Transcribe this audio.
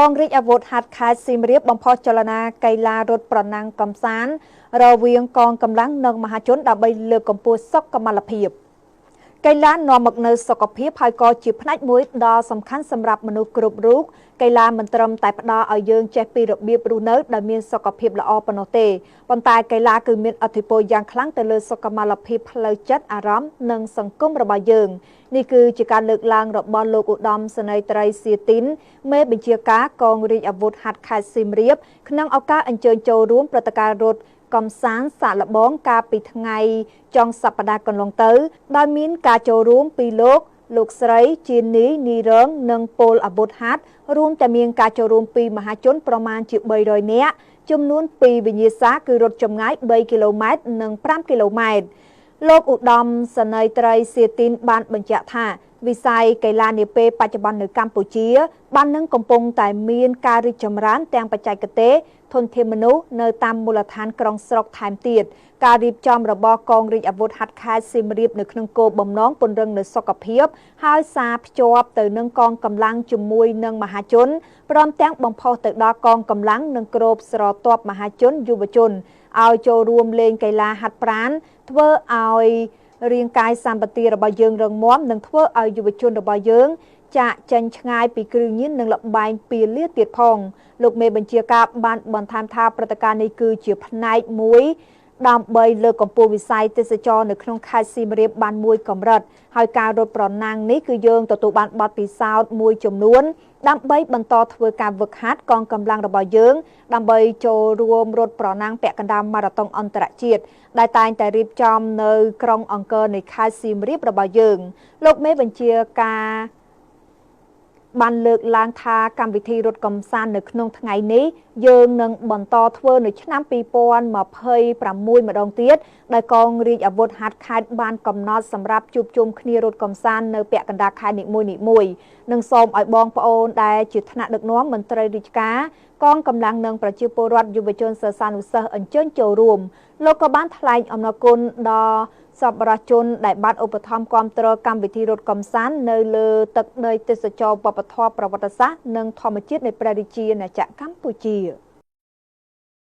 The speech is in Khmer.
កងរាជអាវុធហត្ថខេត្តសៀមរាបបំផុសចលនាកីឡារត់ប្រណាំងកំសាន្តរវាងកងកម្លាំងនិងមហាជនដើម្បីលើកកម្ពស់សុខុមាលភាពកីឡានាំមកនូវសុខភាពហើយក៏ជាផ្នែកមួយដ៏សំខាន់សម្រាប់មនុស្សគ្រប់រូបកីឡាមិនត្រឹមតែផ្ដល់ឲ្យយើងចេះពីរបៀបរស់នៅដែលមានសុខភាពល្អប៉ុណ្ណោះទេប៉ុន្តែកីឡាគឺមានឥទ្ធិពលយ៉ាងខ្លាំងទៅលើសុខុមាលភាពផ្លូវចិត្តអារម្មណ៍និងសង្គមរបស់យើងនេះគឺជាការលើកឡើងរបស់លោកឧត្តមសេនីយ៍ត្រីសៀទីនមេបញ្ជាការកងរាជអាវុធហត្ថខេត្តសៀមរាបក្នុងឱកាសអញ្ជើញចូលរួមព្រឹត្តិការណ៍រត់កំសាន្តសាកល្បងកាលពីថ្ងៃចុងសប្តាហ៍កន្លងទៅដោយមានការចូលរួមពីលោកស្រីជានីរងនិងពលអាវុធហត្ថរួមតែមានការចូលរួមពីមហាជនប្រមាណជា300នាក់ចំនួន2វិញ្ញាសាគឺរត់ចម្ងាយ3គីឡូម៉ែត្រនិង5គីឡូម៉ែត្រលោកឧត្តមសេនីយ៍ត្រីសៀទីនបានបញ្ជាក់ថាវិស័យកីឡានាពេលបច្ចុប្បន្ននៅកម្ពុជាបាននឹងកំពុងតែមានការរីកចម្រើនទាំងបច្ចេកទេសធនធានមនុស្សនៅតាមមូលដ្ឋានក្រុងស្រុកថែមទៀតការរៀបចំរបស់កងរាជអាវុធហត្ថខេត្តសៀមរាបនៅក្នុងគោលបំណងពង្រឹងនូវសុខភាពហើយសារភ្ជាប់ទៅនឹងកងកម្លាំងជាមួយនឹងមហាជនព្រមទាំងបំផុសទៅដល់កងកម្លាំងនិងគ្របស្រទាប់មហាជនយុវជនឲ្យចូលរួមលេងកីឡាហាត់ប្រាណធ្វើឲ្យរាងកាយសម្បទារបស់យើងរឹងមាំនិងធ្វើឲ្យយុវជនរបស់យើងចាក់ចេញឆ្ងាយពីគ្រឿងញៀននិងលបែងពាលាទៀតផងលោកមេបញ្ជាការបានបន្ថែមថាព្រឹត្តិការណ៍នេះគឺជាផ្នែកមួយដើម្បីលើកកម្ពស់វិស័យទេសចរនៅក្នុងខេត្តសៀមរាបបានមួយកម្រិតហើយការរត់ប្រណាំងនេះគឺយើងទទួលបានបទពិសោធន៍មួយចំនួនដើម្បីបន្តធ្វើការហ្វឹកហាត់កងកម្លាំងរបស់យើងដើម្បីចូលរួមរត់ប្រណាំងពាក់កណ្ដាលម៉ារ៉ាតុងអន្តរជាតិដែលតែងតែរៀបចំនៅក្រុងអង្គរនៃខេត្តសៀមរាបរបស់យើងលោកមេបញ្ជាការបានលើកឡើងថាកម្មវិធីរត់កម្សាន្តនៅក្នុងថ្ងៃនេះយើងនឹងបន្តធ្វើនៅឆ្នាំ2026ម្ដងទៀតដែលកងរាជអាវុធហត្ថខេត្តបានកំណត់សម្រាប់ជួបជុំគ្នារត់កម្សាន្តនៅពាក់កណ្ដាលខែនីមួយៗនិងសូមឲ្យបងប្អូនដែលជាថ្នាក់ដឹកនាំមន្ត្រីរាជការកងកម្លាំងនិងប្រជាពលរដ្ឋយុវជនសិស្សានុសិស្សអញ្ជើញចូលរួមលោកក៏បានថ្លែងអំណរគុណដល់សប្បុរសជនដែលបានឧបត្ថម្ភគាំទ្រកម្មវិធីរត់កម្សាន្តនៅលើទឹកដីទេសចរវប្បធម៌ប្រវត្តិសាស្ត្រនិងធម្មជាតិនៃព្រះរាជាណាចក្រកម្ពុជា